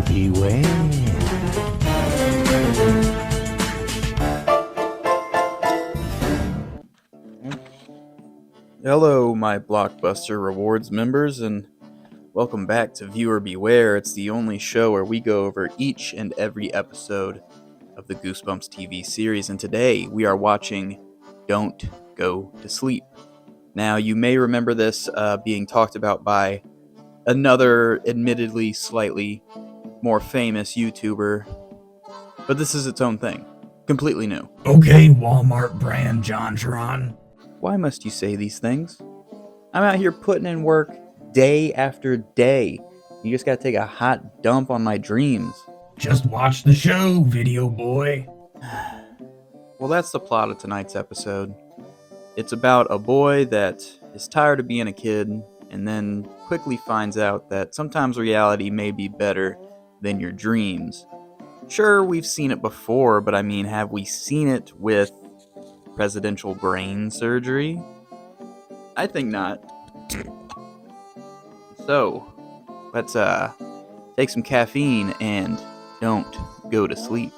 Viewer beware. Hello, my Blockbuster Rewards members, and welcome back to Viewer Beware. It's the only show where we go over each and every episode of the Goosebumps TV series, and today we are watching Don't Go to Sleep. Now, you may remember this being talked about by another, admittedly slightly more famous YouTuber, but this is its own thing. Completely new. Okay, Walmart brand JonTron. Why must you say these things? I'm out here putting in work day after day. You just gotta take a hot dump on my dreams. Just watch the show, video boy. Well, that's the plot of tonight's episode. It's about a boy that is tired of being a kid and then quickly finds out that sometimes reality may be better than your dreams. Sure, we've seen it before, but I mean, have we seen it with presidential brain surgery? I think not. So, let's take some caffeine and don't go to sleep.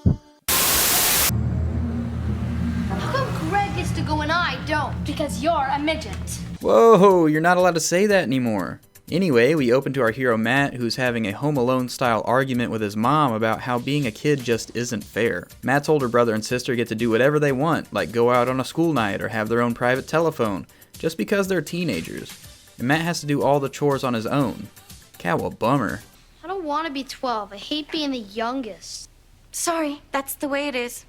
How come Greg gets to go and I don't? Because you're a midget. Whoa, you're not allowed to say that anymore. Anyway, we open to our hero Matt, who's having a Home Alone style argument with his mom about how being a kid just isn't fair. Matt's older brother and sister get to do whatever they want, like go out on a school night or have their own private telephone, just because they're teenagers. And Matt has to do all the chores on his own. Cow, a bummer. I don't want to be 12. I hate being the youngest. Sorry, that's the way it is.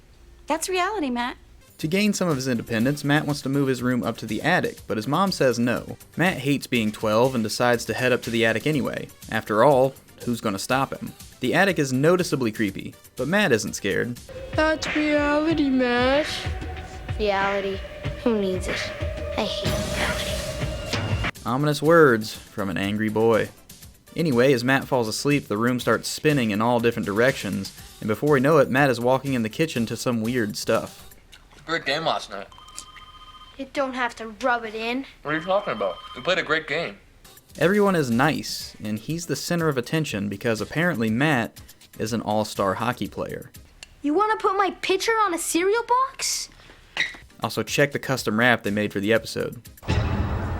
That's reality, Matt. To gain some of his independence, Matt wants to move his room up to the attic, but his mom says no. Matt hates being 12 and decides to head up to the attic anyway. After all, who's gonna stop him? The attic is noticeably creepy, but Matt isn't scared. That's reality, Matt. Reality? Who needs it? I hate reality. Ominous words from an angry boy. Anyway, as Matt falls asleep, the room starts spinning in all different directions, and before we know it, Matt is walking in the kitchen to some weird stuff. Great game last night. You don't have to rub it in. What are you talking about? We played a great game. Everyone is nice, and he's the center of attention because apparently Matt is an all-star hockey player. You want to put my picture on a cereal box? Also, check the custom rap they made for the episode.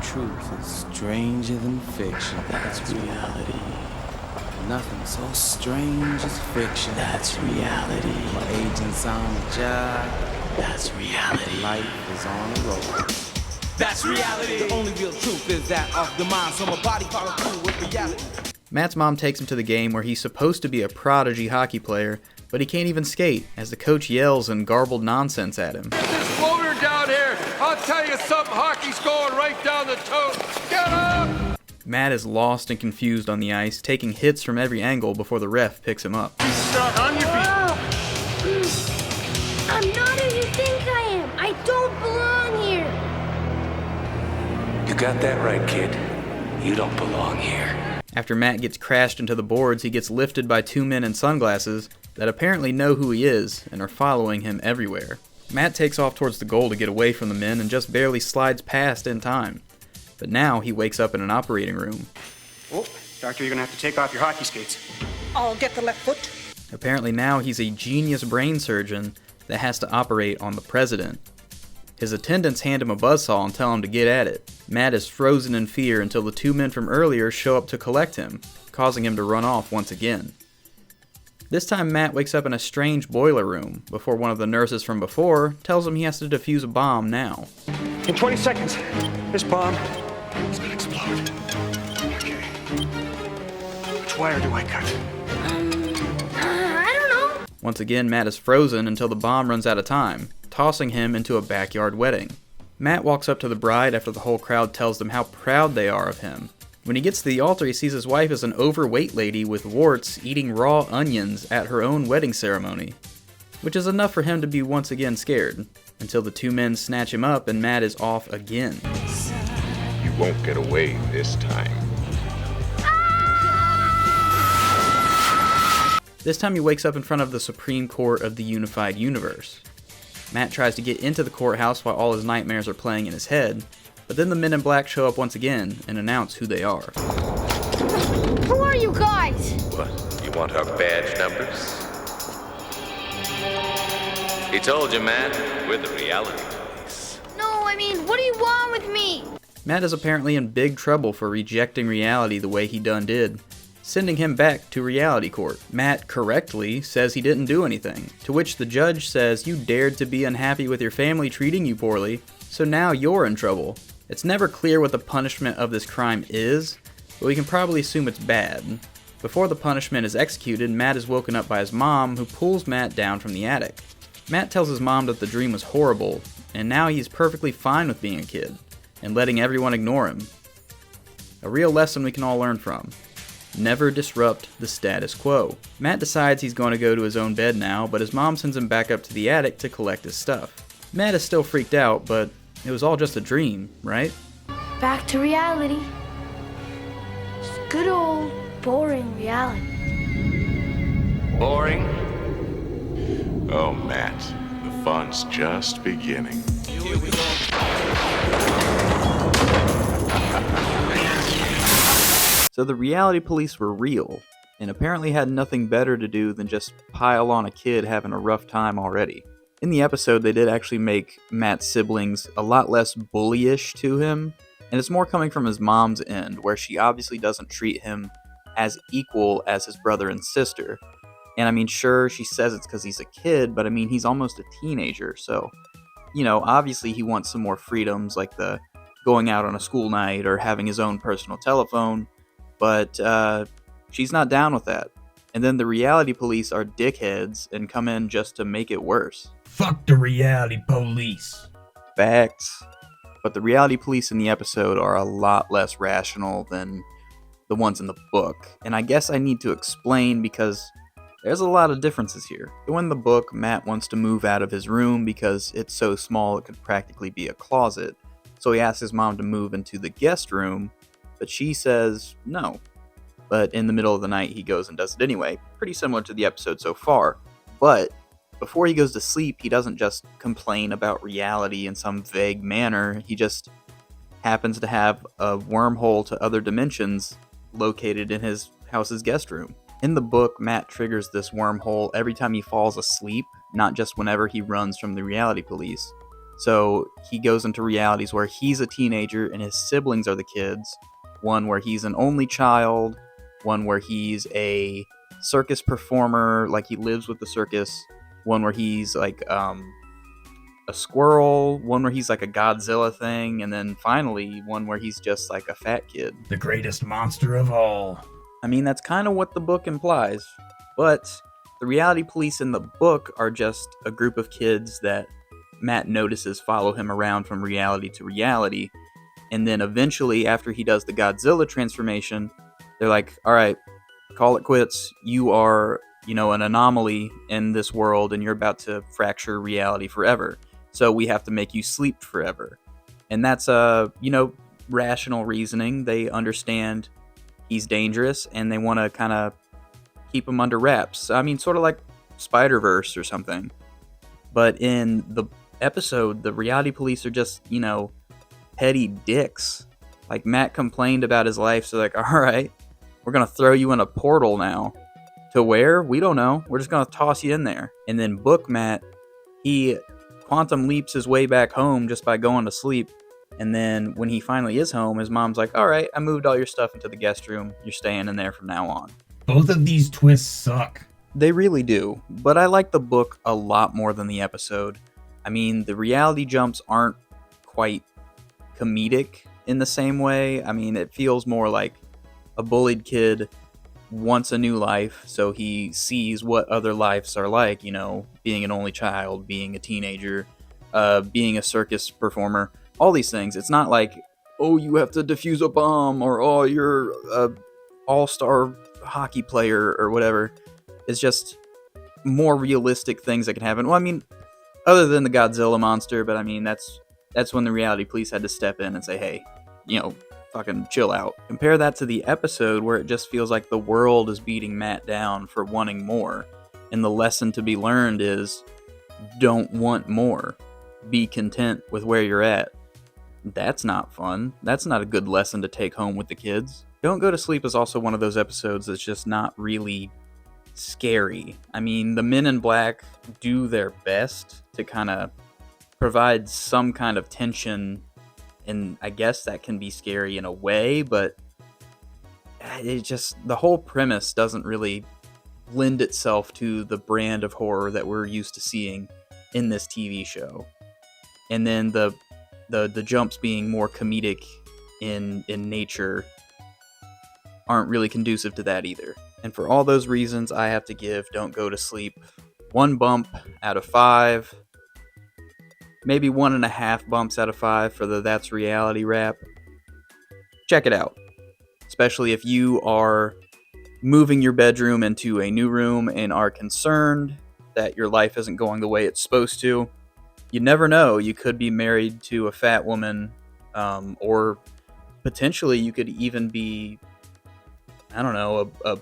Truth is stranger than fiction. That's reality. Nothing so strange as fiction. That's reality. My agent's on the job. That's reality. Life is on the road. That's reality. The only real truth is that of the mind. So my body follows through with reality. Matt's mom takes him to the game where he's supposed to be a prodigy hockey player, but he can't even skate as the coach yells in garbled nonsense at him. This floater down here, I'll tell you something, hockey's going right down the tote. Get up! Matt is lost and confused on the ice, taking hits from every angle before the ref picks him up. On your feet. I'm not who you think I am. I don't belong here. You got that right, kid. You don't belong here. After Matt gets crashed into the boards, he gets lifted by two men in sunglasses that apparently know who he is and are following him everywhere. Matt takes off towards the goal to get away from the men and just barely slides past in time. But now he wakes up in an operating room. Oh, doctor, you're gonna have to take off your hockey skates. I'll get the left foot. Apparently now he's a genius brain surgeon that has to operate on the president. His attendants hand him a buzzsaw and tell him to get at it. Matt is frozen in fear until the two men from earlier show up to collect him, causing him to run off once again. This time Matt wakes up in a strange boiler room before one of the nurses from before tells him he has to defuse a bomb now. In 20 seconds, this bomb is gonna explode. Okay. Which wire do I cut? I don't know. Once again, Matt is frozen until the bomb runs out of time, tossing him into a backyard wedding. Matt walks up to the bride after the whole crowd tells them how proud they are of him. When he gets to the altar, he sees his wife as an overweight lady with warts eating raw onions at her own wedding ceremony, which is enough for him to be once again scared, until the two men snatch him up and Matt is off again. You won't get away this time. This time he wakes up in front of the Supreme Court of the Unified Universe. Matt tries to get into the courthouse while all his nightmares are playing in his head, but then the men in black show up once again and announce who they are. Who are you guys? What? You want our badge numbers? He told you, man. We're the reality police. No, I mean, what do you want with me? Matt is apparently in big trouble for rejecting reality the way he done did, sending him back to reality court. Matt correctly says he didn't do anything, to which the judge says you dared to be unhappy with your family treating you poorly, so now you're in trouble. It's never clear what the punishment of this crime is, but we can probably assume it's bad. Before the punishment is executed, Matt is woken up by his mom, who pulls Matt down from the attic. Matt tells his mom that the dream was horrible, and now he's perfectly fine with being a kid, and letting everyone ignore him. A real lesson we can all learn from. Never disrupt the status quo. Matt decides he's going to go to his own bed now, but his mom sends him back up to the attic to collect his stuff. Matt is still freaked out, but it was all just a dream, right? Back to reality. Just good old, boring reality. Boring? Oh, Matt, the fun's just beginning. So the reality police were real, and apparently had nothing better to do than just pile on a kid having a rough time already. In the episode, they did actually make Matt's siblings a lot less bullyish to him, and it's more coming from his mom's end, where she obviously doesn't treat him as equal as his brother and sister. And I mean, sure, she says it's because he's a kid, but I mean, he's almost a teenager, so, obviously he wants some more freedoms, like the going out on a school night or having his own personal telephone, but she's not down with that. And then the reality police are dickheads and come in just to make it worse. Fuck the reality police. Facts. But the reality police in the episode are a lot less rational than the ones in the book, and I guess I need to explain because there's a lot of differences here. So in the book, Matt wants to move out of his room because it's so small it could practically be a closet. So he asks his mom to move into the guest room, but she says no. But in the middle of the night, he goes and does it anyway. Pretty similar to the episode so far. But before he goes to sleep, he doesn't just complain about reality in some vague manner. He just happens to have a wormhole to other dimensions located in his house's guest room. In the book, Matt triggers this wormhole every time he falls asleep, not just whenever he runs from the reality police. So he goes into realities where he's a teenager and his siblings are the kids. One where he's an only child, one where he's a circus performer, like he lives with the circus, one where he's like a squirrel, one where he's like a Godzilla thing, and then finally one where he's just like a fat kid. The greatest monster of all. I mean, that's kind of what the book implies, but the reality police in the book are just a group of kids that Matt notices follow him around from reality to reality, and then eventually, after he does the Godzilla transformation, they're like, alright, call it quits, you are, an anomaly in this world, and you're about to fracture reality forever, so we have to make you sleep forever. And that's, rational reasoning. They understand he's dangerous, and they want to kind of keep him under wraps. I mean, sort of like Spider-Verse or something. But in the episode, the reality police are just, petty dicks. Like, Matt complained about his life, so like, alright, we're gonna throw you in a portal now. To where? We don't know. We're just gonna toss you in there. And then Book Matt, he quantum leaps his way back home just by going to sleep. And then when he finally is home, his mom's like, alright, I moved all your stuff into the guest room. You're staying in there from now on. Both of these twists suck. They really do. But I like the book a lot more than the episode. I mean, the reality jumps aren't quite comedic in the same way. I mean, it feels more like a bullied kid wants a new life, so he sees what other lives are like, being an only child, being a teenager, being a circus performer. All these things. It's not like, oh, you have to defuse a bomb, or oh, you're a all-star hockey player, or whatever. It's just more realistic things that can happen. Well, I mean, other than the Godzilla monster, but I mean, that's when the reality police had to step in and say, hey, fucking chill out. Compare that to the episode where it just feels like the world is beating Matt down for wanting more. And the lesson to be learned is, don't want more. Be content with where you're at. That's not fun. That's not a good lesson to take home with the kids. Don't Go to Sleep is also one of those episodes that's just not really scary. I mean, the Men in Black do their best to kind of provide some kind of tension, and I guess that can be scary in a way, but it just, the whole premise doesn't really lend itself to the brand of horror that we're used to seeing in this TV show. And then the jumps being more comedic in nature aren't really conducive to that either. And for all those reasons, I have to give Don't Go to Sleep 1 bump out of 5. Maybe 1.5 bumps out of 5 for the That's Reality rap. Check it out. Especially if you are moving your bedroom into a new room and are concerned that your life isn't going the way it's supposed to. You never know. You could be married to a fat woman, or potentially you could even be, I don't know, a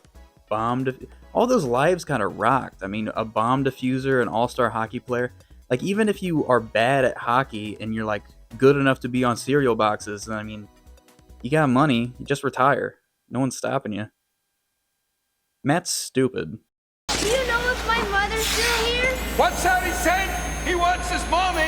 bomb. All those lives kind of rocked. I mean, a bomb diffuser, an all-star hockey player. Like, even if you are bad at hockey and you're like good enough to be on cereal boxes, I mean, you got money, you just retire. No one's stopping you. Matt's stupid. Do you know if my mother's still here? What's that he said? He wants his mommy.